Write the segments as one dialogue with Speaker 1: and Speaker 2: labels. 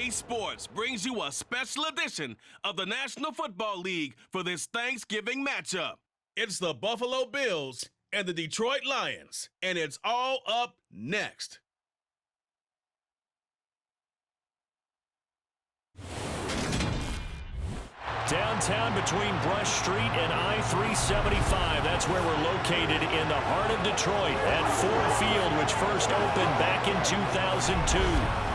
Speaker 1: EA Sports brings you a special edition of the National Football League for this Thanksgiving matchup. It's the Buffalo Bills and the Detroit Lions, and it's all up next.
Speaker 2: Downtown between Brush Street and I-375. That's where we're located in the heart of Detroit at Ford Field, which first opened back in 2002.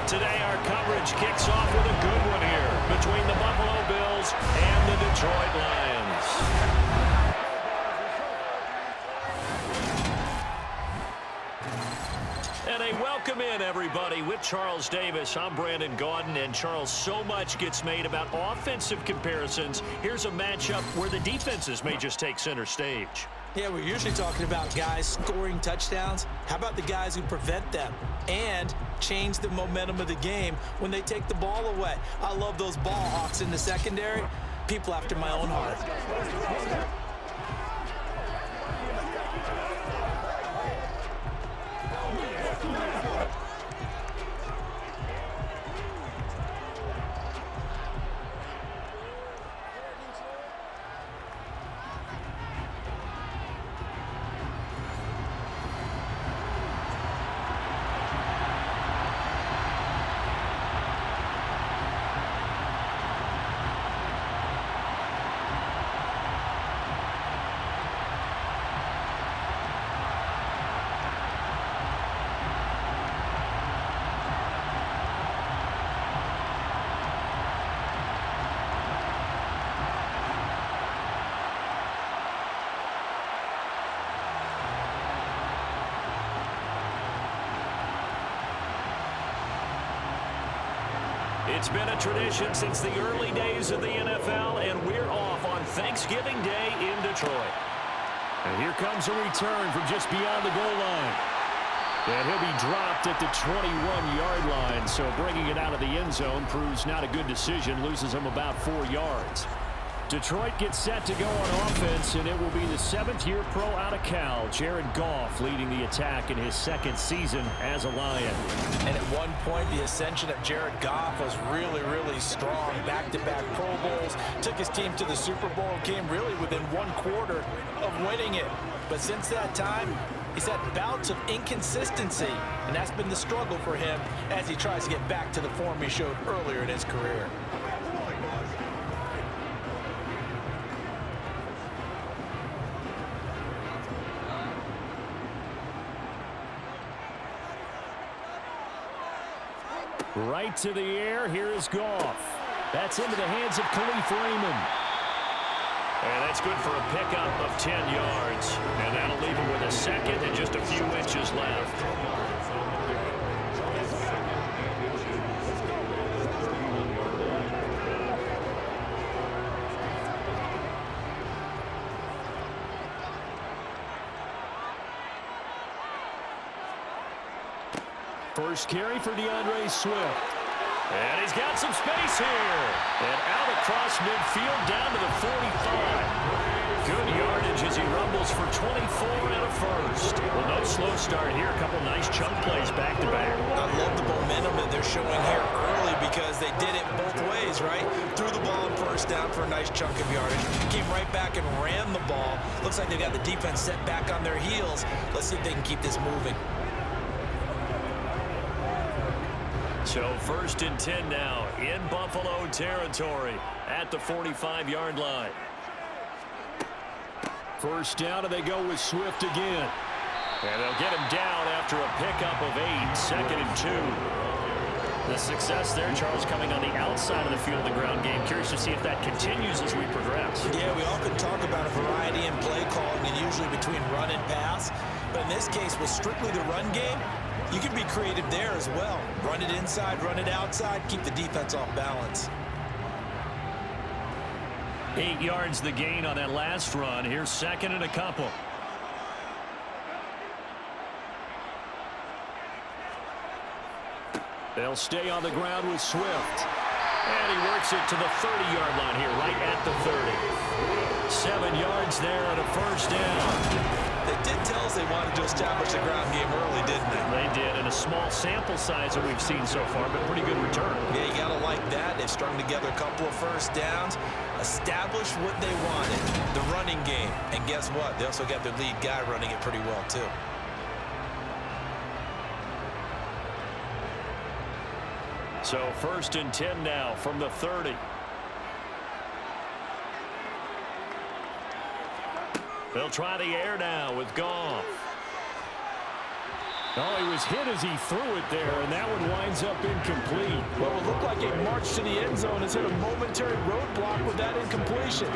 Speaker 2: Today our coverage kicks off with a good one here between the Buffalo Bills and the Detroit Lions. And a welcome in, everybody, with Charles Davis. I'm Brandon Gaudin, and Charles, so much gets made about offensive comparisons. Here's a matchup where the defenses may just take center stage.
Speaker 3: Yeah, we're usually talking about guys scoring touchdowns. How about the guys who prevent them and change the momentum of the game when they take the ball away? I love those ball hawks in the secondary. People after my own heart.
Speaker 2: It's been a tradition since the early days of the NFL, and we're off on Thanksgiving Day in Detroit. And here comes a return from just beyond the goal line. And he'll be dropped at the 21-yard line, so bringing it out of the end zone proves not a good decision, loses him about 4 yards. Detroit gets set to go on offense, and it will be the 7th-year pro out of Cal, Jared Goff, leading the attack in his second season as a Lion.
Speaker 3: And at one point, the ascension of Jared Goff was really, really strong. Back-to-back Pro Bowls, took his team to the Super Bowl, came really within 1 quarter of winning it. But since that time, he's had bouts of inconsistency, and that's been the struggle for him as he tries to get back to the form he showed earlier in his career.
Speaker 2: Right to the air, here is Goff. That's into the hands of Khalif Raymond. And that's good for a pickup of 10 yards. And that'll leave him with a second and just a few inches left. First carry for DeAndre Swift. And he's got some space here. And out across midfield down to the 45. Good yardage as he rumbles for 24 and a first. Well, no slow start here. A couple nice chunk plays back-to-back.
Speaker 3: I love the momentum that they're showing here early because they did it both ways, right? Threw the ball on first down for a nice chunk of yardage. Came right back and ran the ball. Looks like they got the defense set back on their heels. Let's see if they can keep this moving.
Speaker 2: So 1st and 10 now in Buffalo territory at the 45-yard line. First down, and they go with Swift again. And they'll get him down after a pickup of 8, 2nd and 2. The success there, Charles, coming on the outside of the field, the ground game. Curious to see if that continues as we progress.
Speaker 3: Yeah, we often talk about a variety in play calling, and usually between run and pass. But in this case, with strictly the run game, you can be creative there as well. Run it inside, run it outside, keep the defense off balance.
Speaker 2: 8 yards the gain on that last run. Here's 2nd and a couple. They'll stay on the ground with Swift. And he works it to the 30-yard line here, right at the 30. 7 yards there and a first down.
Speaker 3: They did tell us they wanted to establish the ground game early, didn't they?
Speaker 2: They did, and a small sample size that we've seen so far, but pretty good return.
Speaker 3: Yeah, you got to like that. They've strung together a couple of first downs, established what they wanted, the running game. And guess what? They also got their lead guy running it pretty well, too.
Speaker 2: So 1st and 10 now from the 30. They'll try the air now with Goff. Oh, he was hit as he threw it there, and that one winds up incomplete.
Speaker 3: What would look like a march to the end zone has hit a momentary roadblock with that incompletion.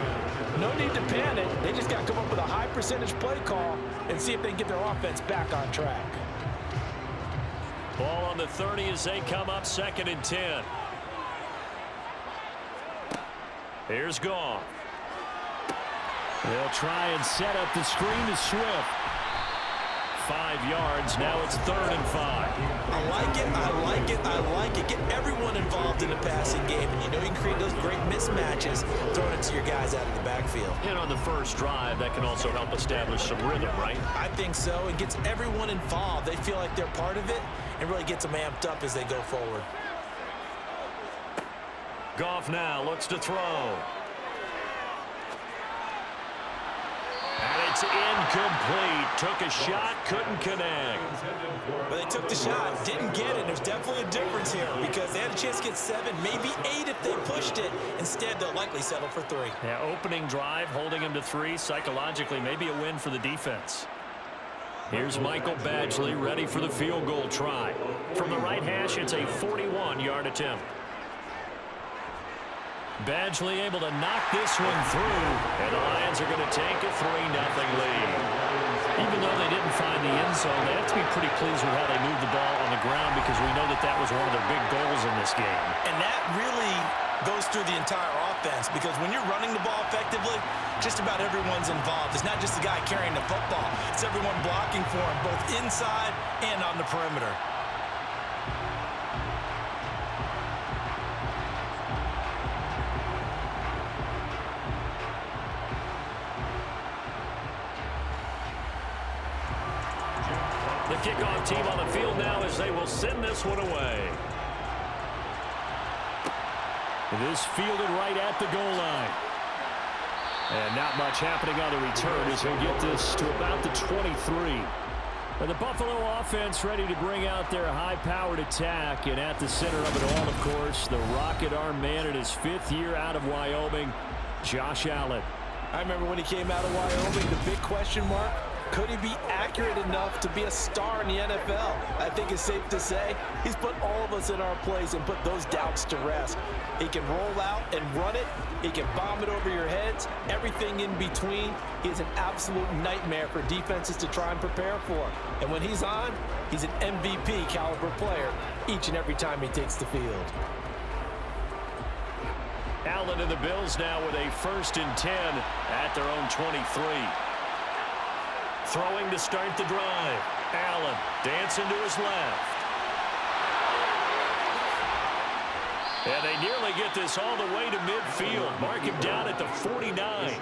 Speaker 3: No need to panic. They just got to come up with a high percentage play call and see if they can get their offense back on track.
Speaker 2: Ball on the 30 as they come up 2nd and 10. Here's Goff. They'll try and set up the screen to Swift. 5 yards. Now it's 3rd and 5.
Speaker 3: I like it. I like it. I like it. Get everyone involved in the passing game, and you know you can create those great mismatches throwing it to your guys out of the backfield.
Speaker 2: And on the first drive, that can also help establish some rhythm, right?
Speaker 3: I think so. It gets everyone involved. They feel like they're part of it and really gets them amped up as they go forward.
Speaker 2: Goff now looks to throw. And it's incomplete. Took a shot, couldn't connect.
Speaker 3: But they took the shot, didn't get it. There's definitely a difference here because they had a chance to get 7, maybe 8 if they pushed it. Instead, they'll likely settle for 3.
Speaker 2: Yeah, opening drive, holding him to 3. Psychologically, maybe a win for the defense. Here's Michael Badgley ready for the field goal try. From the right hash, it's a 41-yard attempt. Badgley able to knock this one through, and the Lions are going to take a 3-0 lead. Even though they didn't find the end zone, they have to be pretty pleased with how they moved the ball on the ground because we know that that was one of their big goals in this game.
Speaker 3: And that really goes through the entire offense because when you're running the ball effectively, just about everyone's involved. It's not just the guy carrying the football. It's everyone blocking for him, both inside and on the perimeter.
Speaker 2: The kickoff team on the field now as they will send this one away. This fielded right at the goal line. And not much happening on the return as he'll get this to about the 23. And the Buffalo offense ready to bring out their high-powered attack. And at the center of it all, of course, the rocket arm man in his 5th year out of Wyoming, Josh Allen.
Speaker 3: I remember when he came out of Wyoming, the big question mark, could he be accurate enough to be a star in the NFL? I think it's safe to say he's put all of us in our place and put those doubts to rest. He can roll out and run it. He can bomb it over your heads. Everything in between. He is an absolute nightmare for defenses to try and prepare for. And when he's on, he's an MVP caliber player each and every time he takes the field.
Speaker 2: Allen and the Bills now with a 1st and 10 at their own 23. Throwing to start the drive. Allen dancing to his left. And they nearly get this all the way to midfield. Mark him down at the 49.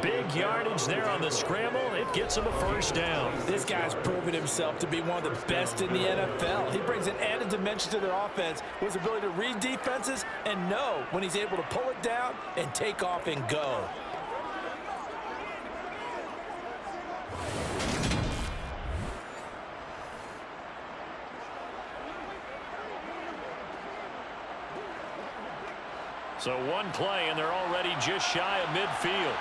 Speaker 2: Big yardage there on the scramble. It gets him a 1st down.
Speaker 3: This guy's proven himself to be one of the best in the NFL. He brings an added dimension to their offense with his ability to read defenses and know when he's able to pull it down and take off and go.
Speaker 2: So one play, and they're already just shy of midfield.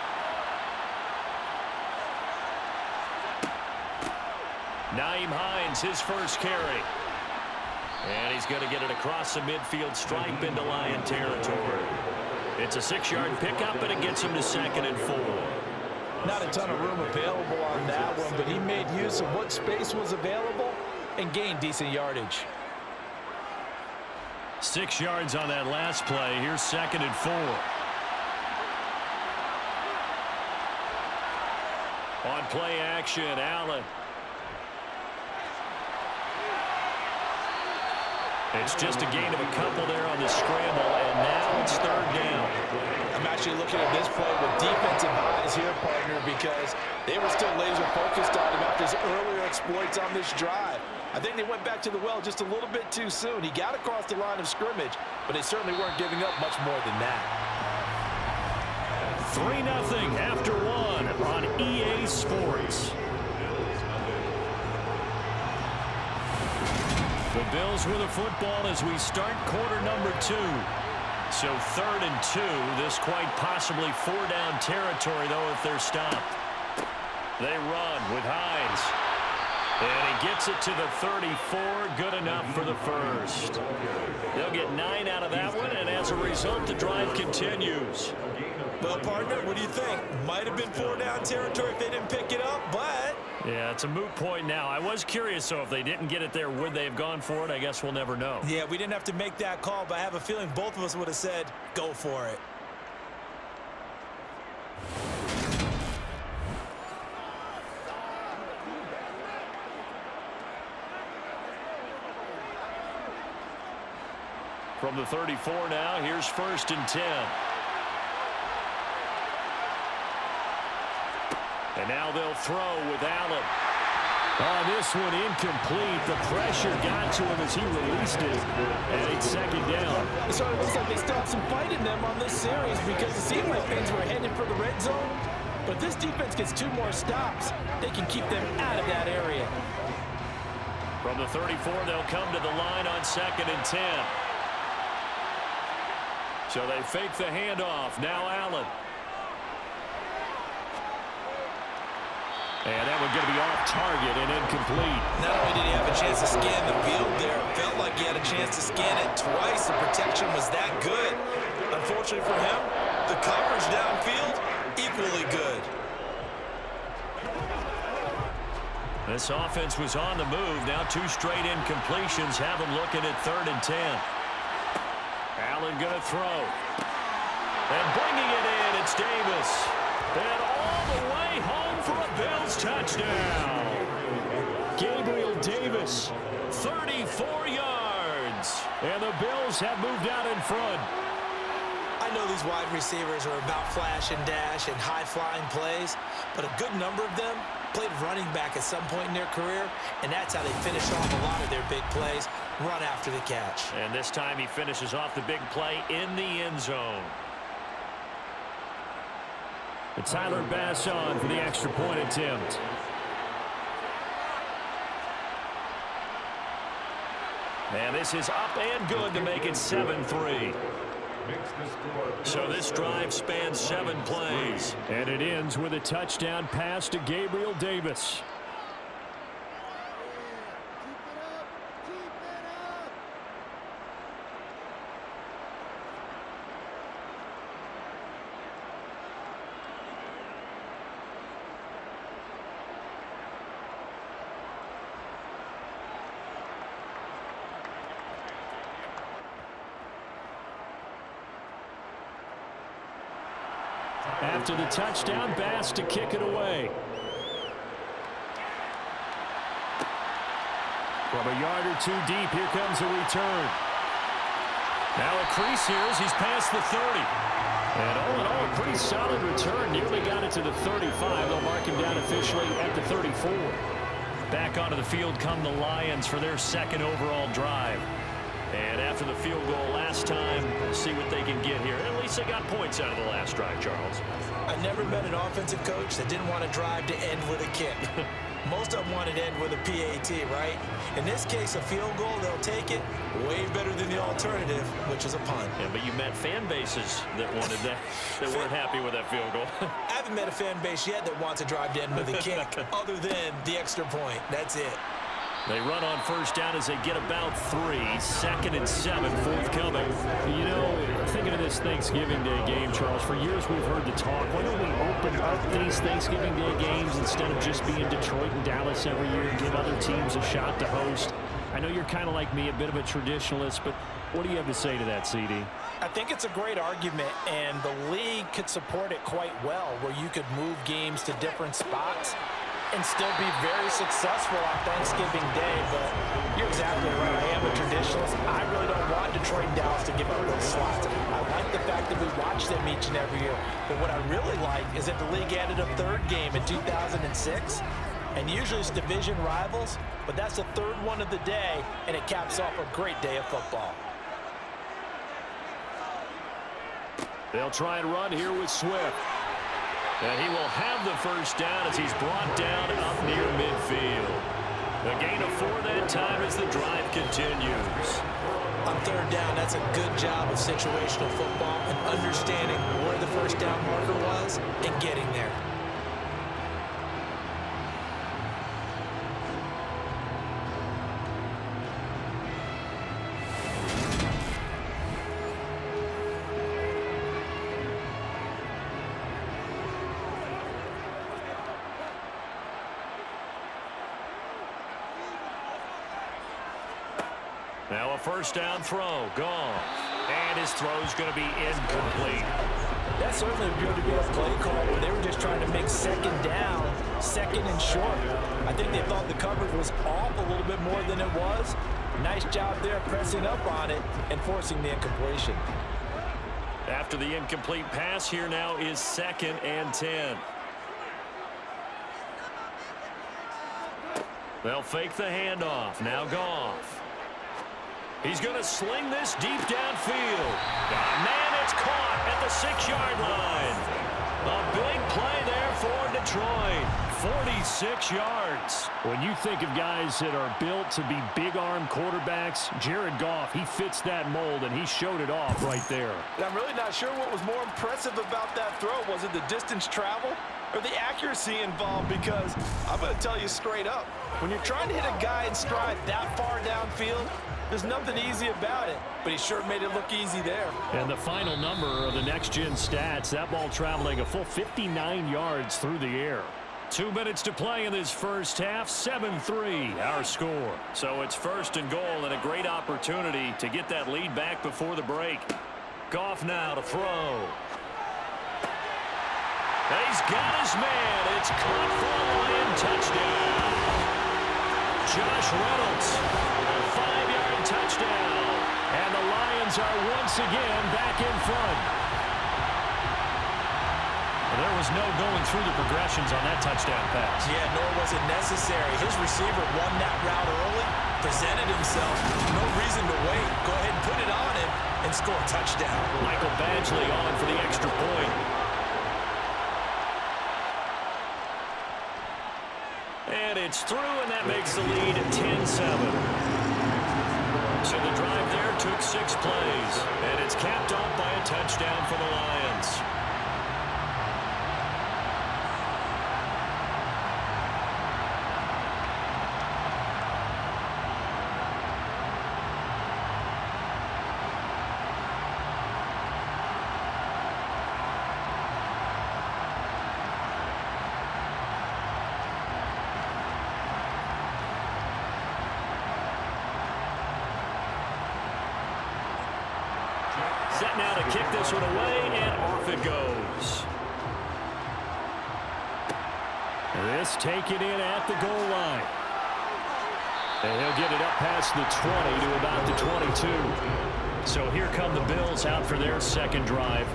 Speaker 2: Nyheim Hines, his 1st carry. And he's going to get it across the midfield stripe into Lion territory. It's a 6-yard pickup, and it gets him to 2nd and 4.
Speaker 3: Not a ton of room available on that one, but he made use of what space was available and gained decent yardage.
Speaker 2: 6 yards on that last play. Here's 2nd and 4. On play action, Allen. It's just a gain of a couple there on the scramble, and now it's third down.
Speaker 3: I'm actually looking at this play with defensive eyes here, partner, because they were still laser focused on him after his earlier exploits on this drive. I think they went back to the well just a little bit too soon. He got across the line of scrimmage, but they certainly weren't giving up much more than that.
Speaker 2: 3-0 after one on EA Sports. The Bills with the football as we start quarter number 2. So 3rd and 2. This quite possibly 4-down territory, though, if they're stopped. They run with Hines. And he gets it to the 34. Good enough for the first. They'll get 9 out of that one, and as a result, the drive continues.
Speaker 3: Well, partner, what do you think? Might have been 4-down territory if they didn't pick it up, but...
Speaker 2: Yeah, it's a moot point now. I was curious, so if they didn't get it there, would they have gone for it? I guess we'll never know.
Speaker 3: Yeah, we didn't have to make that call, but I have a feeling both of us would have said, go for it.
Speaker 2: From the 34 now, here's 1st and 10. And now they'll throw with Allen. Oh, this one incomplete. The pressure got to him as he released it. And it's 2nd down.
Speaker 3: So it looks like they still have some fight in them on this series because it seemed like things were headed for the red zone. But if this defense gets 2 more stops, they can keep them out of that area.
Speaker 2: From the 34, they'll come to the line on 2nd and 10. So they fake the handoff. Now Allen. And that one going to be off target and incomplete.
Speaker 3: Not only did he have a chance to scan the field there, it felt like he had a chance to scan it twice. The protection was that good. Unfortunately for him, the coverage downfield, equally good.
Speaker 2: This offense was on the move. Now 2 straight incompletions have them looking at 3rd and 10. Allen going to throw. And bringing it in, it's Davis. And all the way home for a Bills touchdown. Gabriel Davis, 34 yards. And the Bills have moved out in front.
Speaker 3: I know these wide receivers are about flash and dash and high-flying plays, but a good number of them played running back at some point in their career, and that's how they finish off a lot of their big plays, run after the catch.
Speaker 2: And this time he finishes off the big play in the end zone. And Tyler Bass on for the extra point attempt. And this is up and good to make it 7-3. So this drive spans 7 plays. And it ends with a touchdown pass to Gabriel Davis. After the touchdown, Bass to kick it away. From a yard or 2 deep, here comes a return. Now a crease here as he's past the 30. And all in all, a pretty solid return. Nearly got it to the 35. They'll mark him down officially at the 34. Back onto the field come the Lions for their 2nd overall drive. And after the field goal last time, we'll see what they can get here. At least they got points out of the last drive, Charles.
Speaker 3: I never met an offensive coach that didn't want to drive to end with a kick. Most of them wanted to end with a PAT, right? In this case, a field goal, they'll take it. Way better than the alternative, which is a punt.
Speaker 2: Yeah, but you met fan bases that wanted that, that weren't happy with that field goal.
Speaker 3: I haven't met a fan base yet that wants to drive to end with a kick, other than the extra point. That's it.
Speaker 2: They run on 1st down as they get about 3. 2nd and 7 forthcoming.
Speaker 4: You know, thinking of this Thanksgiving Day game, Charles, for years we've heard the talk. Why don't we open up these Thanksgiving Day games instead of just being Detroit and Dallas every year and give other teams a shot to host? I know you're kind of like me, a bit of a traditionalist, but what do you have to say to that, CD?
Speaker 3: I think it's a great argument, and the league could support it quite well, where you could move games to different spots. and still be very successful on Thanksgiving Day. But you're exactly right. I am a traditionalist. I really don't want Detroit and Dallas to give up those slots. I like the fact that we watch them each and every year. But what I really like is that the league added a third game in 2006. And usually it's division rivals, but that's the third one of the day, and it caps off a great day of football.
Speaker 2: They'll try and run here with Swift. And he will have the first down as he's brought down up near midfield. A gain of 4 that time as the drive continues.
Speaker 3: On third down, that's a good job of situational football and understanding where the first down marker was and getting there.
Speaker 2: Now a first down throw, gone. And his throw's going to be incomplete.
Speaker 3: That certainly appeared to be a play call where they were just trying to make second down, second and short. I think they thought the coverage was off a little bit more than it was. Nice job there pressing up on it and forcing the incompletion.
Speaker 2: After the incomplete pass, here now is 2nd and 10. They'll fake the handoff. Now Goff. He's going to sling this deep downfield. Man, it's caught at the 6-yard line. A big play there for Detroit. 46 yards.
Speaker 4: When you think of guys that are built to be big-arm quarterbacks, Jared Goff, he fits that mold, and he showed it off right there.
Speaker 3: And I'm really not sure what was more impressive about that throw. Was it the distance travel or the accuracy involved? Because I'm going to tell you straight up, when you're trying to hit a guy in stride that far downfield, there's nothing easy about it, but he sure made it look easy there.
Speaker 4: And the final number of the next-gen stats, that ball traveling a full 59 yards through the air.
Speaker 2: 2 minutes to play in this first half, 7-3 our score. So it's 1st and goal and a great opportunity to get that lead back before the break. Goff now to throw. He's got his man. It's caught for a Lion touchdown. Josh Reynolds, a 5-yard touchdown. And the Lions are once again back in front. Well, there was no going through the progressions on that touchdown pass.
Speaker 3: Yeah, nor was it necessary. His receiver won that route early, presented himself. No reason to wait. Go ahead and put it on him and score a touchdown.
Speaker 2: Michael Badgley on for the extra point. And it's through, and that makes the lead 10-7. So the drive there took 6 plays, and it's capped off by a touchdown for the Lions. Set now to kick this one away, and off it goes.
Speaker 4: This taken in at the goal line. And he'll get it up past the 20 to about the 22. So here come the Bills out for their second drive.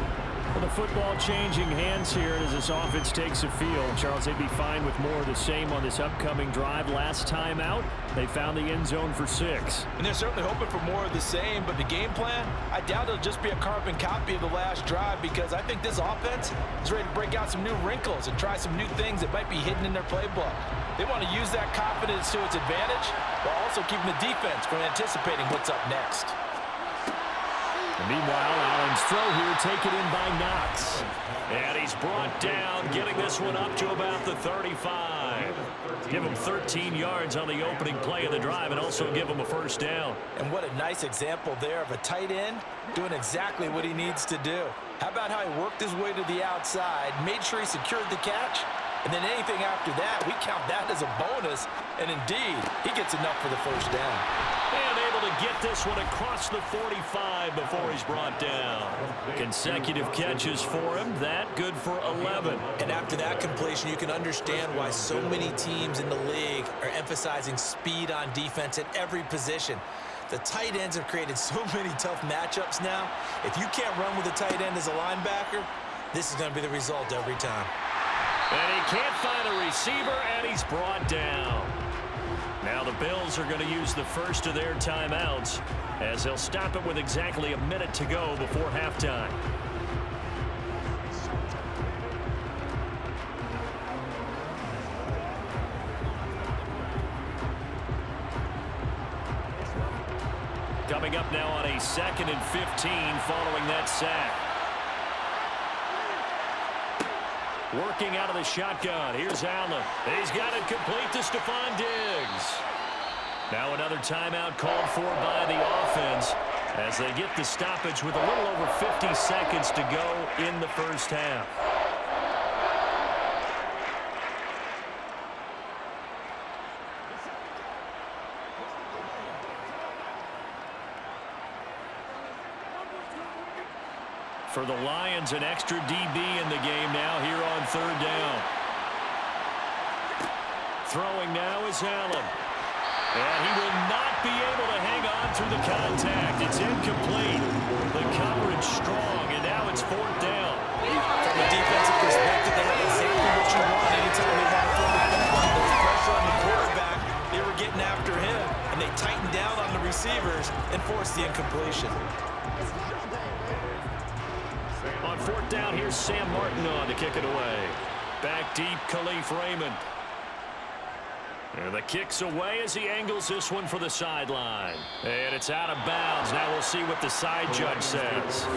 Speaker 4: Well, the football changing hands here as this offense takes a field. Charles, they'd be fine with more of the same on this upcoming drive. Last time out, they found the end zone for 6.
Speaker 3: And they're certainly hoping for more of the same, but the game plan, I doubt it'll just be a carbon copy of the last drive, because I think this offense is ready to break out some new wrinkles and try some new things that might be hidden in their playbook. They want to use that confidence to its advantage, while also keeping the defense from anticipating what's up next.
Speaker 4: And meanwhile, Allen's throw here taken in by Knox.
Speaker 2: And he's brought down, getting this one up to about the 35. Give him 13 yards on the opening play of the drive and also give him a first down.
Speaker 3: And what a nice example there of a tight end doing exactly what he needs to do. How about how he worked his way to the outside, made sure he secured the catch, and then anything after that, we count that as a bonus. And indeed, he gets enough for the first down.
Speaker 2: And able able to get this one across the 45 before he's brought down. Consecutive catches for him. That good for 11.
Speaker 3: And after that completion, you can understand why so many teams in the league are emphasizing speed on defense at every position. The tight ends have created so many tough matchups now. If you can't run with a tight end as a linebacker, this is going to be the result every time.
Speaker 2: And he can't find a receiver, and he's brought down. Now the Bills are going to use the first of their timeouts as they'll stop it with exactly a minute to go before halftime. Coming up now on a 2nd and 15 following that sack. Working out of the shotgun. Here's Allen. He's got it complete to Stephon Diggs. Now another timeout called for by the offense as they get the stoppage with a little over 50 seconds to go in the first half. For the Lions, an extra DB in the game now here on 3rd down. Throwing now is Allen. And he will not be able to hang on through the contact. It's incomplete. The coverage strong, and now it's 4th down.
Speaker 3: From a defensive perspective, they have exactly what you want anytime they want to throw the ball. There's pressure on the quarterback. They were getting after him, and they tightened down on the receivers and forced the incompletion.
Speaker 2: On 4th down, here's Sam Martin on to kick it away. Back deep, Khalif Raymond. And the kick's away as he angles this one for the sideline. And it's out of bounds. Now we'll see what the side judge says.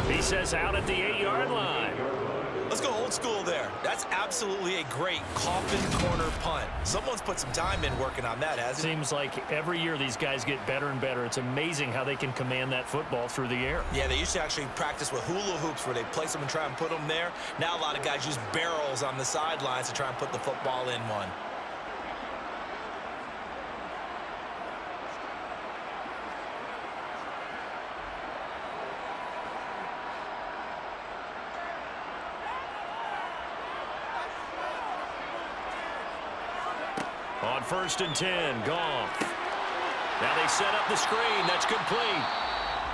Speaker 2: He says out at the 8-yard line.
Speaker 3: Let's go old school there. That's absolutely a great coffin corner punt. Someone's put some time in working on that, hasn't it?
Speaker 4: Seems like every year these guys get better and better. It's amazing how they can command that football through the air.
Speaker 3: Yeah, they used to actually practice with hula hoops where they place them and try and put them there. Now a lot of guys use barrels on the sidelines to try and put the football in one.
Speaker 2: On 1st and 10, Goff. Now they set up the screen. That's complete.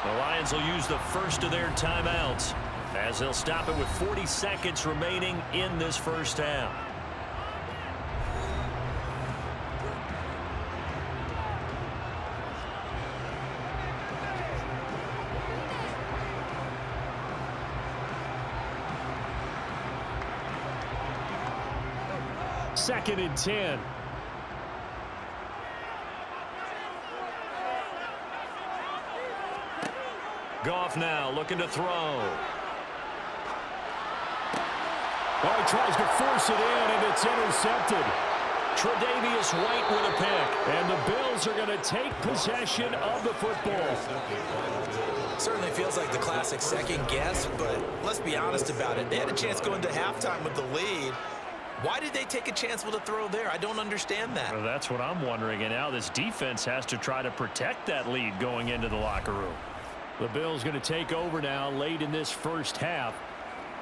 Speaker 2: The Lions will use the first of their timeouts as they'll stop it with 40 seconds remaining in this first half.
Speaker 4: Second and 10.
Speaker 2: Goff now looking to throw.
Speaker 4: Oh, he tries to force it in, and it's intercepted.
Speaker 2: Tre'Davious White with a pick.
Speaker 4: And the Bills are going to take possession of the football.
Speaker 3: Certainly feels like the classic second guess, but let's be honest about it. They had a chance going to halftime with the lead. Why did they take a chance with a throw there? I don't understand that.
Speaker 4: Well, that's what I'm wondering. And now this defense has to try to protect that lead going into the locker room. The Bills going to take over now late in this first half.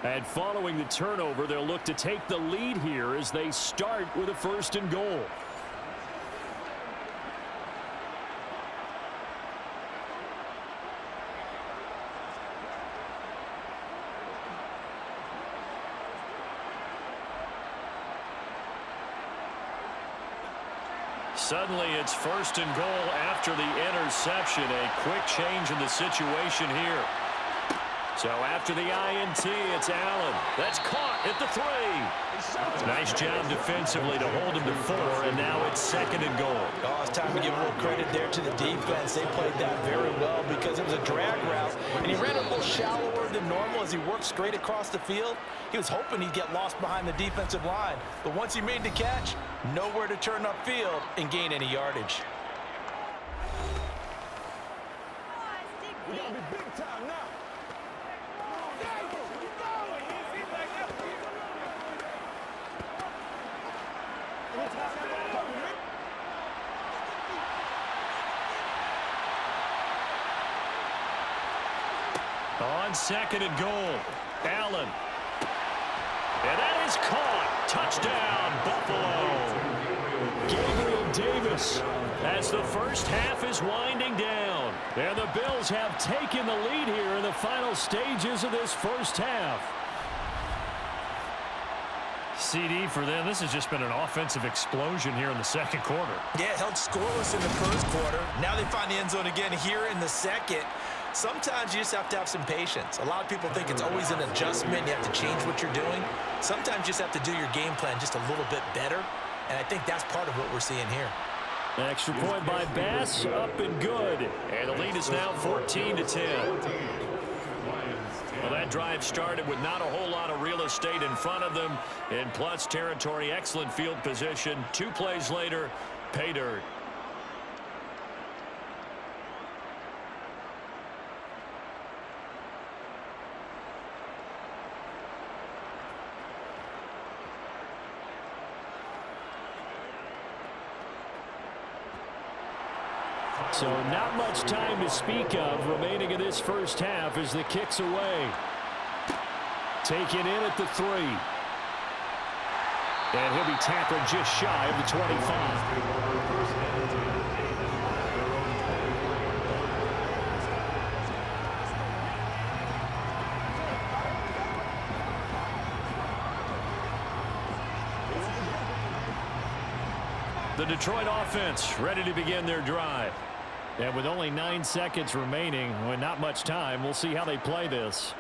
Speaker 4: And following the turnover, they'll look to take the lead here as they start with a 1st and goal.
Speaker 2: Suddenly it's 1st and goal after the interception. A quick change in the situation here. So after the INT, it's Allen. That's caught at the 3. Nice job defensively to hold him to 4, and now it's 2nd and goal.
Speaker 3: Oh, it's time to give a little credit there to the defense. They played that very well because it was a drag route, and he ran a little shallower than normal as he worked straight across the field. He was hoping he'd get lost behind the defensive line, but once he made the catch, nowhere to turn upfield and gain any yardage.
Speaker 5: We're going to be big time now.
Speaker 2: On second and goal, Allen. And that is caught. Touchdown, Buffalo. Gabriel Davis as the first half is winding down. And the Bills have taken the lead here in the final stages of this first half.
Speaker 4: CD for them, this has just been an offensive explosion here in the second quarter.
Speaker 3: Yeah, held scoreless in the first quarter. Now they find the end zone again here in the second. Sometimes you just have to have some patience. A lot of people think it's always an adjustment. You have to change what you're doing. Sometimes you just have to do your game plan just a little bit better. And I think that's part of what we're seeing here.
Speaker 2: An extra point by Bass, up and good. And the lead is now 14-10. Well, that drive started with not a whole lot of real estate in front of them. In plus territory, excellent field position. 2 plays later, pay dirt. So not much time to speak of remaining in this first half as the kick's away. Taken in at the 3. And he'll be tackled just shy of the 25. The Detroit offense ready to begin their drive. And with only 9 seconds remaining, with not much time, we'll see how they play this.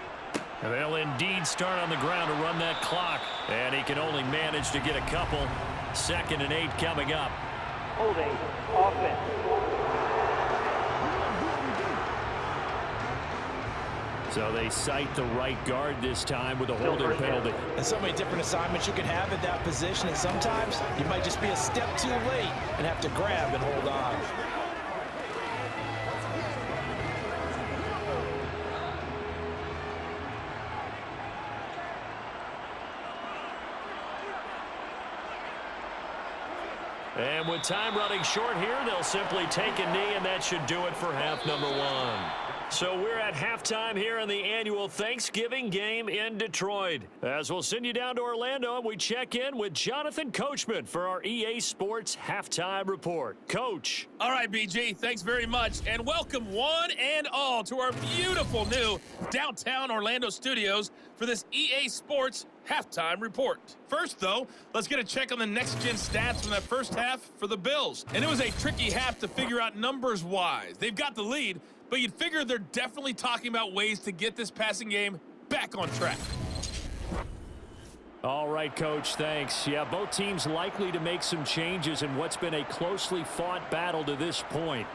Speaker 2: And they'll indeed start on the ground to run that clock. And he can only manage to get a couple. 2nd and 8 coming up.
Speaker 5: Holding offense.
Speaker 2: So they cite the right guard this time with a holding penalty.
Speaker 3: And so many different assignments you can have at that position. And sometimes you might just be a step too late and have to grab and hold on.
Speaker 2: And with time running short here, they'll simply take a knee, and that should do it for half number 1. So we're at halftime here in the annual Thanksgiving game in Detroit. As we'll send you down to Orlando, and we check in with Jonathan Coachman for our EA Sports Halftime Report. Coach.
Speaker 6: All right, BG, thanks very much. And welcome one and all to our beautiful new downtown Orlando studios for this EA Sports Halftime Report. First, though, let's get a check on the next-gen stats from that first half for the Bills. And it was a tricky half to figure out numbers-wise. They've got the lead, but you'd figure they're definitely talking about ways to get this passing game back on track.
Speaker 2: All right, Coach, thanks. Yeah, both teams likely to make some changes in what's been a closely fought battle to this point.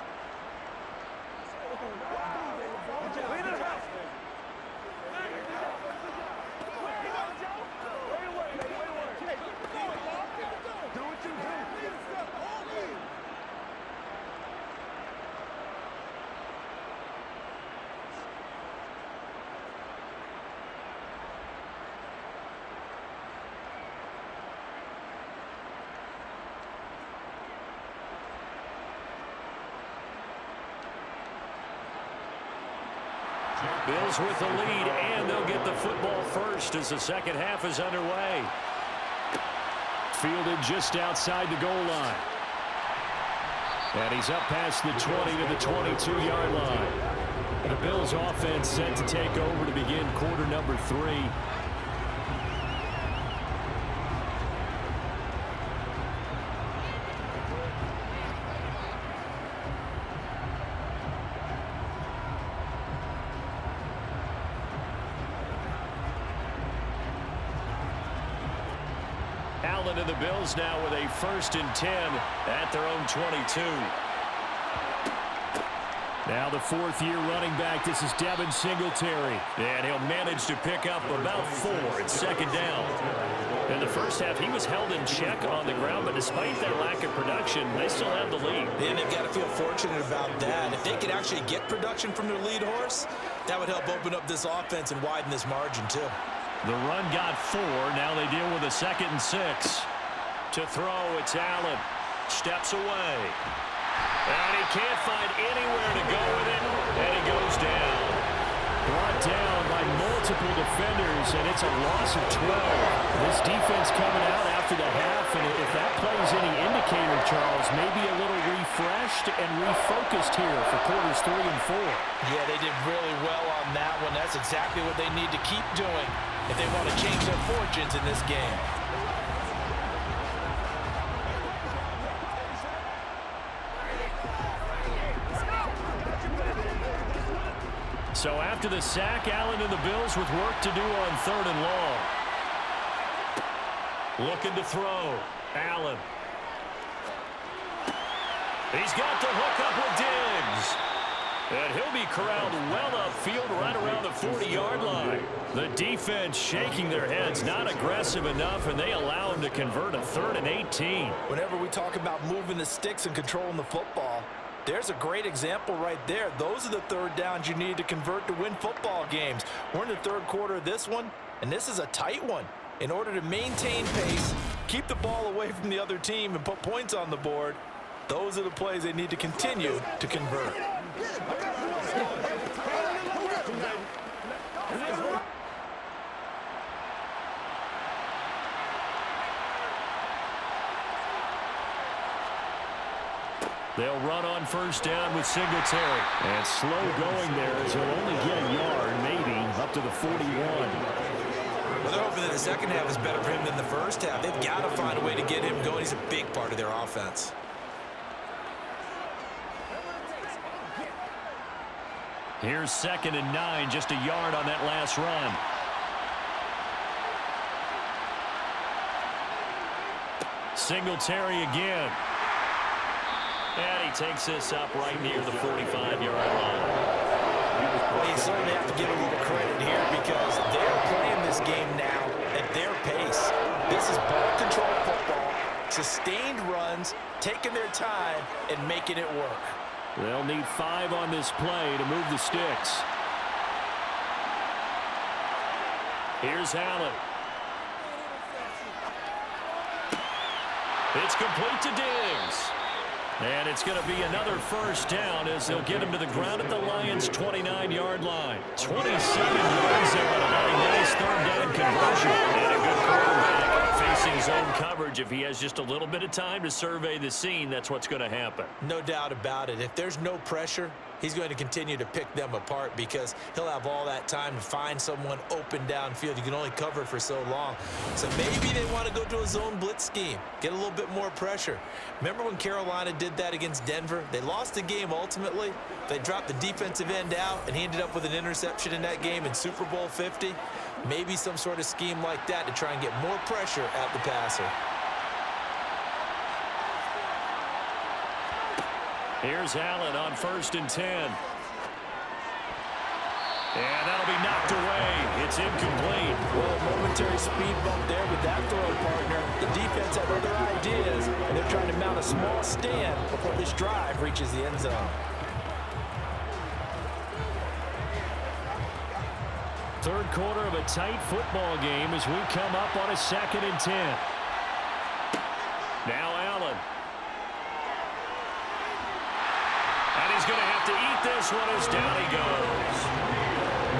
Speaker 2: Bills with the lead, and they'll get the football first as the second half is underway. Fielded just outside the goal line. And he's up past the 20 to the 22-yard line. The Bills offense set to take over to begin quarter number 3. Allen and the Bills now with a 1st and 10 at their own 22. Now the 4th-year running back. This is Devin Singletary. And he'll manage to pick up about 4 at 2nd down. In the first half, he was held in check on the ground, but despite that lack of production, they still have the lead.
Speaker 3: And they've got to feel fortunate about that. If they could actually get production from their lead horse, that would help open up this offense and widen this margin, too.
Speaker 2: The run got 4. Now they deal with a 2nd and 6. To throw, it's Allen. Steps away. And he can't find anywhere to go with it. And he goes down. Brought down
Speaker 4: multiple defenders, and it's a loss of 12. This defense coming out after the half, and if that plays any indicator, Charles, maybe a little refreshed and refocused here for quarters 3 and 4.
Speaker 3: Yeah, they did really well on that one. That's exactly what they need to keep doing if they want to change their fortunes in this game.
Speaker 4: So after the sack, Allen and the Bills with work to do on 3rd and long. Looking to throw. Allen. He's got the hook up with Diggs. And he'll be corralled well upfield right around the 40-yard line. The defense shaking their heads, not aggressive enough, and they allow him to convert a 3rd and 18.
Speaker 3: Whenever we talk about moving the sticks and controlling the football, there's a great example right there. Those are the 3rd downs you need to convert to win football games. We're in the 3rd quarter of this one, and this is a tight one. In order to maintain pace, keep the ball away from the other team, and put points on the board, those are the plays they need to continue to convert.
Speaker 4: They'll run on 1st down with Singletary. And slow going there as he'll only get a yard, maybe, up to the 41.
Speaker 3: Well, they're hoping that the second half is better for him than the first half. They've got to find a way to get him going. He's a big part of their offense.
Speaker 4: Here's 2nd and 9, just a yard on that last run. Singletary again. And he takes this up right near the 45-yard line.
Speaker 3: Well, you certainly have to give a little credit here because they're playing this game now at their pace. This is ball control football, sustained runs, taking their time, and making it work.
Speaker 4: They'll need 5 on this play to move the sticks. Here's Allen. It's complete to Diggs. And it's going to be another 1st down as they'll get him to the ground at the Lions' 29-yard line. 27 yards there on a very nice 3rd down conversion. And a good quarterback facing zone coverage. If he has just a little bit of time to survey the scene, that's what's going to happen.
Speaker 3: No doubt about it. If there's no pressure, he's going to continue to pick them apart because he'll have all that time to find someone open downfield. You can only cover for so long. So maybe they want to go to a zone blitz scheme, get a little bit more pressure. Remember when Carolina did that against Denver? They lost the game ultimately. They dropped the defensive end out, and he ended up with an interception in that game in Super Bowl 50. Maybe some sort of scheme like that to try and get more pressure at the passer.
Speaker 4: Here's Allen on 1st and 10. And that'll be knocked away. It's incomplete.
Speaker 3: Well, a momentary speed bump there with that throw partner. The defense had other ideas, and they're trying to mount a small stand before this drive reaches the end zone.
Speaker 4: 3rd quarter of a tight football game as we come up on a 2nd and 10. Now Allen. And he's going to have to eat this one as down he goes.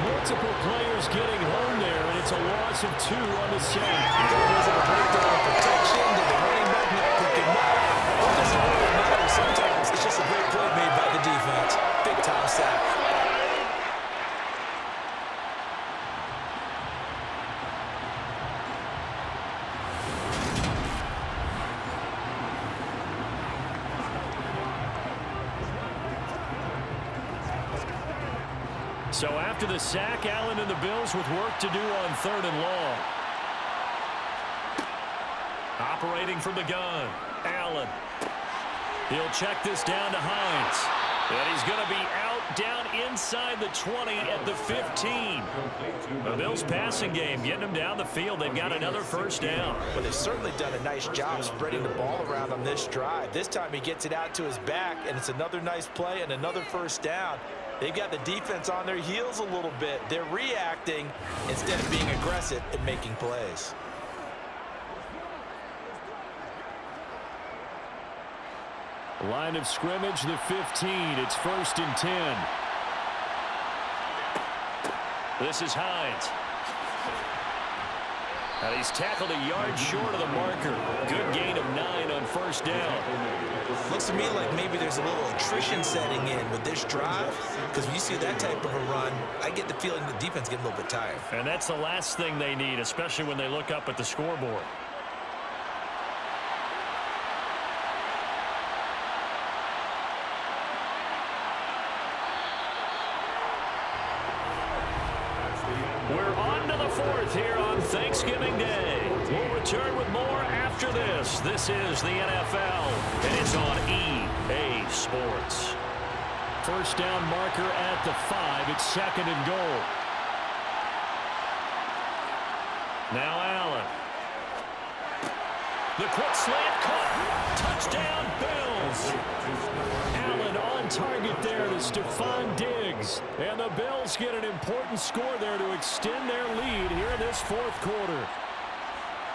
Speaker 4: Multiple players getting home there, and it's a loss of 2 on the sack.
Speaker 3: There's a breakdown of protection. Did the running back not pick him up? It doesn't really matter. Sometimes it's just a great play made by the defense. Big-time sack.
Speaker 4: So after the sack, Allen and the Bills with work to do on 3rd and long. Operating from the gun, Allen. He'll check this down to Hines. And he's going to be out down inside the 20 at the 15. The Bills passing game getting them down the field. They've got another 1st down.
Speaker 3: Well, they've certainly done a nice job spreading the ball around on this drive. This time he gets it out to his back, and it's another nice play and another 1st down. They've got the defense on their heels a little bit. They're reacting instead of being aggressive and making plays.
Speaker 4: Line of scrimmage, the 15. It's 1st and 10.
Speaker 2: This is Hines. And he's tackled a yard short of the marker. Good gain of 9 on first down.
Speaker 3: Looks to me like maybe there's a little attrition setting in with this drive, because when you see that type of a run, I get the feeling the defense getting a little bit tired.
Speaker 2: And that's the last thing they need, especially when they look up at the scoreboard. We're on to the fourth here on Thanksgiving Day. We'll return with more after this. This is the NFL, and it's on EA Sports.
Speaker 4: First down marker at the 5. It's second and goal.
Speaker 2: Now Allen. The quick slant caught. Touchdown, Bills. Allen on target there to Stephon Diggs. And the Bills get an important score there to extend their lead here in this fourth quarter.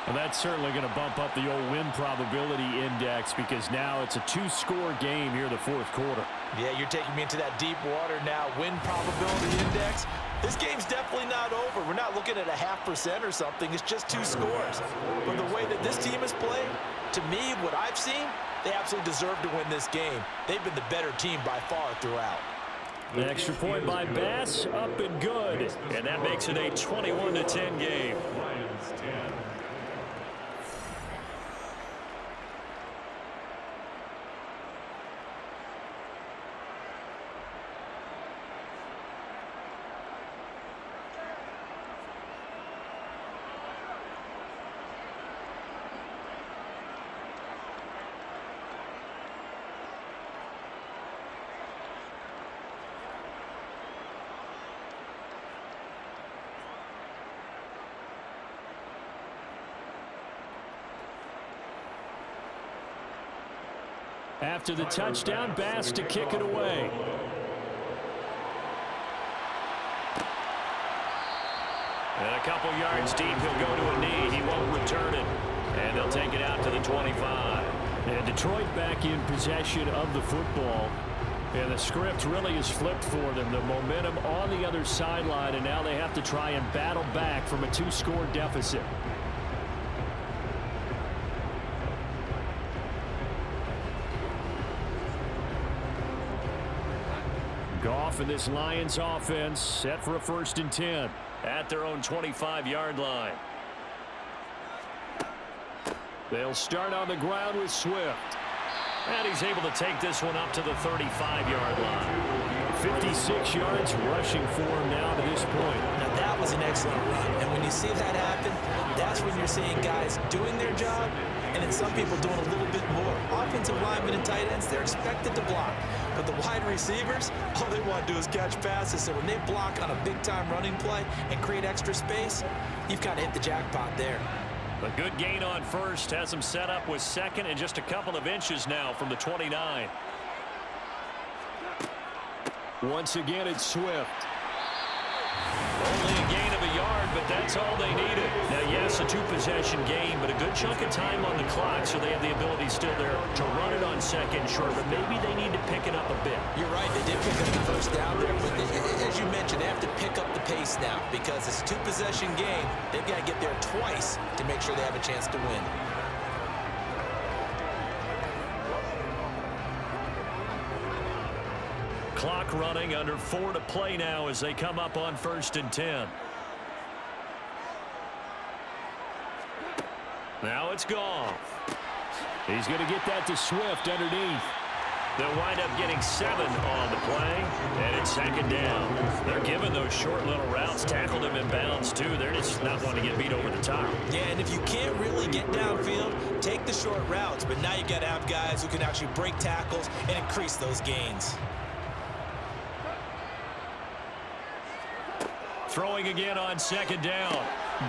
Speaker 4: Well, that's certainly going to bump up the old win probability index, because now it's a 2-score game here in the fourth quarter.
Speaker 3: Yeah, you're taking me into that deep water now. Win probability index. This game's definitely not over. We're not looking at a 0.5% or something. It's just 2 scores. But the way that this team has played, to me, what I've seen, they absolutely deserve to win this game. They've been the better team by far throughout.
Speaker 4: The extra point by Bass, up and good.
Speaker 2: And that makes it a 21-10 game.
Speaker 4: After the touchdown, Bass to kick it away.
Speaker 2: And a couple yards deep, he'll go to a knee. He won't return it. And they'll take it out to the 25.
Speaker 4: And Detroit back in possession of the football. And the script really is flipped for them. The momentum on the other sideline, and now they have to try and battle back from a 2-score deficit. Goff and this Lions offense set for a 1st and 10.
Speaker 2: At their own 25-yard line.
Speaker 4: They'll start on the ground with Swift.
Speaker 2: And he's able to take this one up to the 35-yard line.
Speaker 4: 56 yards rushing for him now to this point.
Speaker 3: Now that was an excellent run. And when you see that happen, that's when you're seeing guys doing their job, and then some people doing a little bit more. Offensive linemen and tight ends, they're expected to block. But the wide receivers, all they want to do is catch passes. So when they block on a big-time running play and create extra space, you've kind of hit the jackpot there.
Speaker 2: A good gain on first has him set up with second and just a couple of inches now from the 29.
Speaker 4: Once again, it's Swift.
Speaker 2: Only a gain of a yard, but that's all they needed. Now, yes, a 2-possession game, but a good chunk of time on the clock, so they have the ability still there to run it on second, sure, but maybe they need to pick it up a bit.
Speaker 3: You're right, they did pick up the first down there, but as you mentioned, they have to pick up the pace now because it's a 2-possession game. They've got to get there twice to make sure they have a chance to win.
Speaker 2: Clock running, under 4 to play now as they come up on 1st and 10. Now it's Goff.
Speaker 4: He's going to get that to Swift underneath.
Speaker 2: They'll wind up getting 7 on the play, and it's 2nd down. They're giving those short little routes, tackled them in bounds too. They're just not wanting to get beat over the top.
Speaker 3: Yeah, and if you can't really get downfield, take the short routes. But now you got to have guys who can actually break tackles and increase those gains.
Speaker 2: Throwing again on 2nd down.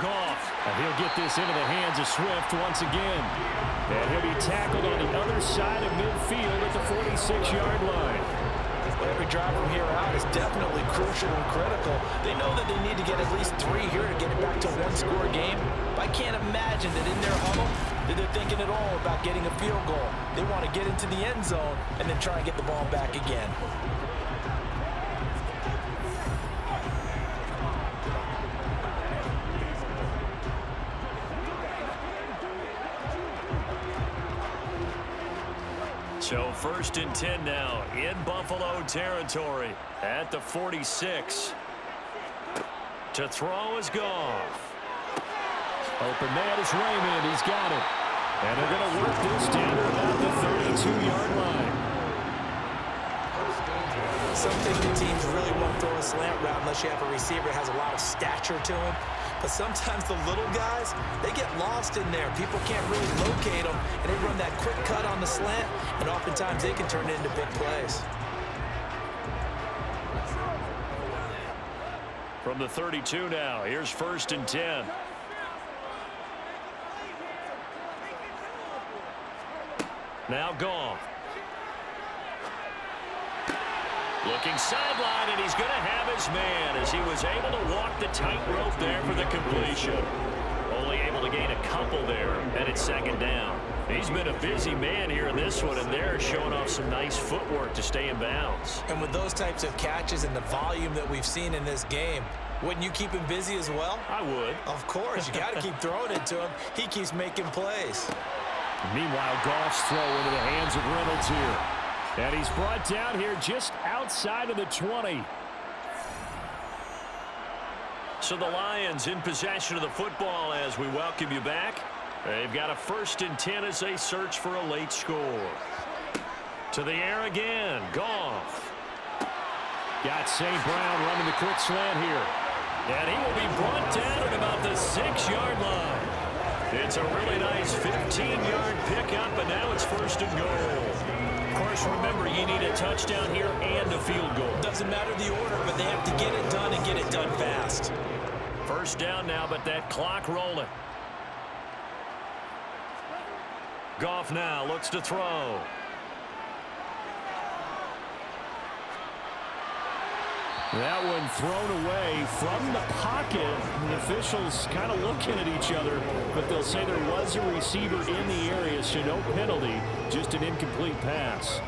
Speaker 2: Goff.
Speaker 4: And he'll get this into the hands of Swift once again. And he'll be tackled on the other side of midfield at the 46-yard line.
Speaker 3: Every drive from here out is definitely crucial and critical. They know that they need to get at least 3 here to get it back to a 1-score game. But I can't imagine that in their huddle that they're thinking at all about getting a field goal. They want to get into the end zone and then try and get the ball back again.
Speaker 2: So 1st and 10 now in Buffalo territory at the 46. To throw is Goff.
Speaker 4: Open man is Raymond. He's got it. And they're going to work this down to about the 32-yard line.
Speaker 3: Some think the teams really won't throw a slant route unless you have a receiver that has a lot of stature to him. But sometimes the little guys, they get lost in there. People can't really locate them, and they run that quick cut on the slant, and oftentimes they can turn it into big plays.
Speaker 2: From the 32 now, here's 1st and 10. Now Goff. Looking sideline, and he's going to have his man as he was able to walk the tightrope there for the completion. Only able to gain a couple there, and it's 2nd down. He's been a busy man here in this one, and they're showing off some nice footwork to stay in bounds.
Speaker 3: And with those types of catches and the volume that we've seen in this game, wouldn't you keep him busy as well?
Speaker 2: I would.
Speaker 3: Of course. You got to keep throwing it to him. He keeps making plays.
Speaker 4: Meanwhile, Goff's throw into the hands of Reynolds here. And he's brought down here just outside of the 20.
Speaker 2: So the Lions in possession of the football as we welcome you back. They've got a 1st and 10 as they search for a late score. To the air again, Goff.
Speaker 4: Got St. Brown running the quick slant here.
Speaker 2: And he will be brought down at about the 6-yard line. It's a really nice 15-yard pickup, and now it's 1st and goal. Of course, remember, you need a touchdown here and a field goal.
Speaker 3: Doesn't matter the order, but they have to get it done and get it done fast.
Speaker 2: 1st down now, but that clock rolling. Goff now looks to throw.
Speaker 4: That one thrown away from the pocket. The officials kind of looking at each other, but they'll say there was a receiver in the area, so no penalty, just an incomplete pass.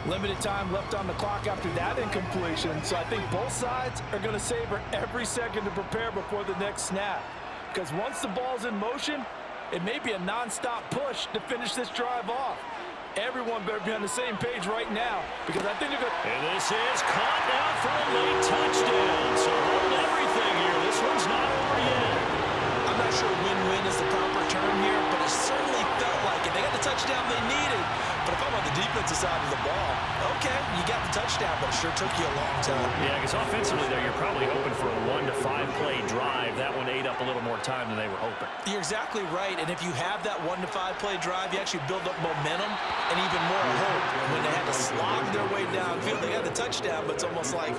Speaker 3: Limited time left on the clock after that incompletion, so I think both sides are going to savor every second to prepare before the next snap. Because once the ball's in motion, it may be a non-stop push to finish this drive off. Everyone better be on the same page right now, because I think they're going to...
Speaker 2: And this is caught now for a late touchdown. So hold everything here. This one's not over yet.
Speaker 3: I'm not sure win-win is the proper term here, but it certainly felt like it. They got the touchdown they needed. But if I'm on the defensive side of the ball, okay, you got the touchdown, but it sure took you a long time.
Speaker 2: Yeah, because offensively there, you're probably hoping for a 1 to 5 play drive. That one ate up a little more time than they were hoping.
Speaker 3: You're exactly right, and if you have that 1 to 5 play drive, you actually build up momentum and even more hope. When they had to slog their way downfield, they got the touchdown, but it's almost like,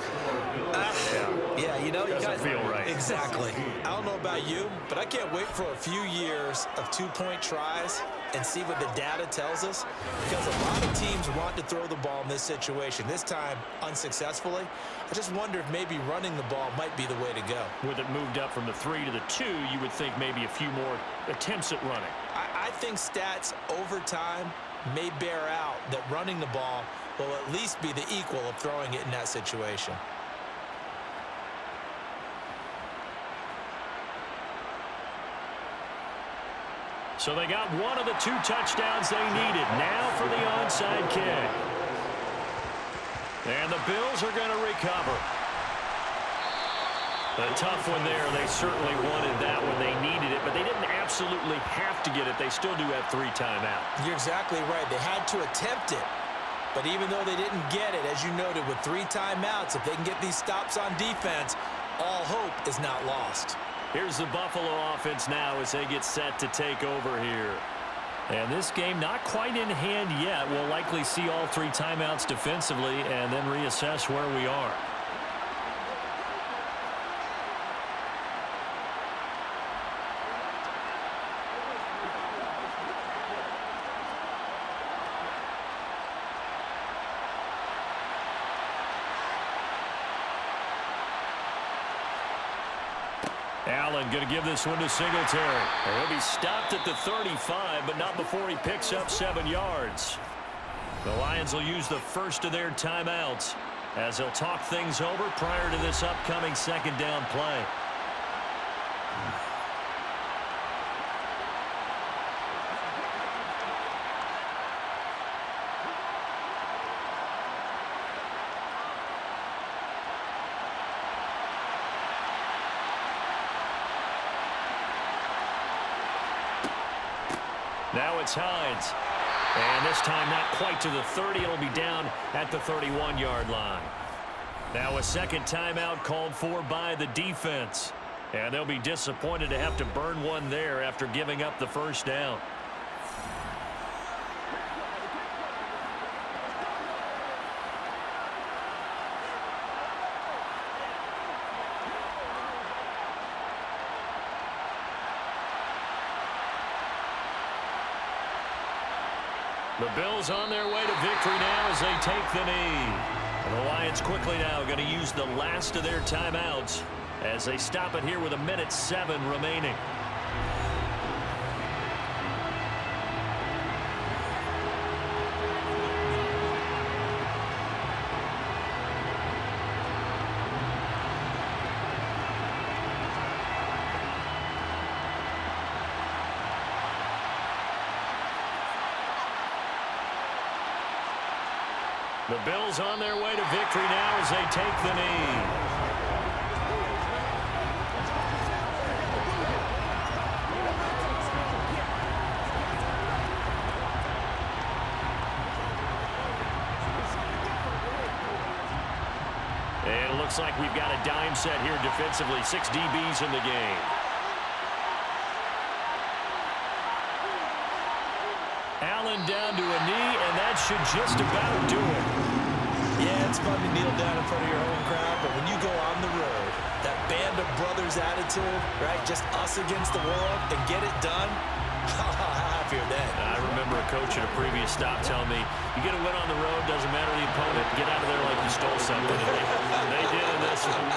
Speaker 3: yeah, you know, you
Speaker 2: doesn't feel right.
Speaker 3: Exactly. I don't know about you, but I can't wait for a few years of 2-point tries and see what the data tells us, because a lot of teams want to throw the ball in this situation. This time, unsuccessfully. I just wonder if maybe running the ball might be the way to go.
Speaker 2: With it moved up from the 3 to the 2, you would think maybe a few more attempts at running.
Speaker 3: I think stats over time may bear out that running the ball will at least be the equal of throwing it in that situation.
Speaker 2: So they got one of the 2 touchdowns they needed. Now for the onside kick. And the Bills are going to recover. A tough one there. They certainly wanted that when they needed it, but they didn't absolutely have to get it. They still do have 3 timeouts.
Speaker 3: You're exactly right. They had to attempt it. But even though they didn't get it, as you noted, with 3 timeouts, if they can get these stops on defense, all hope is not lost.
Speaker 2: Here's the Buffalo offense now as they get set to take over here.
Speaker 4: And this game not quite in hand yet. We'll likely see all 3 timeouts defensively and then reassess where we are. Allen going to give this one to Singletary.
Speaker 2: He'll be stopped at the 35, but not before he picks up 7 yards. The Lions will use the first of their timeouts as they'll talk things over prior to this upcoming 2nd down play. Now it's Hines. And this time not quite to the 30. It'll be down at the 31-yard line. Now a second timeout called for by the defense. And they'll be disappointed to have to burn one there after giving up the first down. The Bills on their way to victory now as they take the knee. And the Lions quickly now going to use the last of their timeouts as they stop it here with 1:07 remaining. The Bills on their way to victory now as they take the knee. And it looks like we've got a dime set here defensively. 6 DBs in the game. Allen down to a knee, and that should just about do it.
Speaker 3: Yeah, it's fun to kneel down in front of your home crowd, but when you go on the road, that band of brothers attitude, right, just us against the world, and get it done, how happier then.
Speaker 2: I remember a coach at a previous stop telling me, you get a win on the road, doesn't matter the opponent, get out of there like you stole something. They did in this one.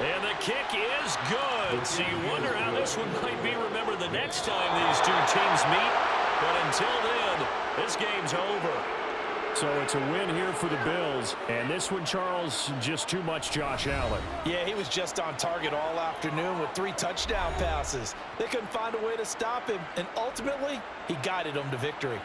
Speaker 2: And the kick is good. So you wonder how this one might be remembered the next time these two teams meet. But until then, this game's over.
Speaker 4: So it's a win here for the Bills. And this one, Charles, just too much Josh Allen.
Speaker 3: Yeah, he was just on target all afternoon with 3 touchdown passes. They couldn't find a way to stop him, and ultimately, he guided them to victory.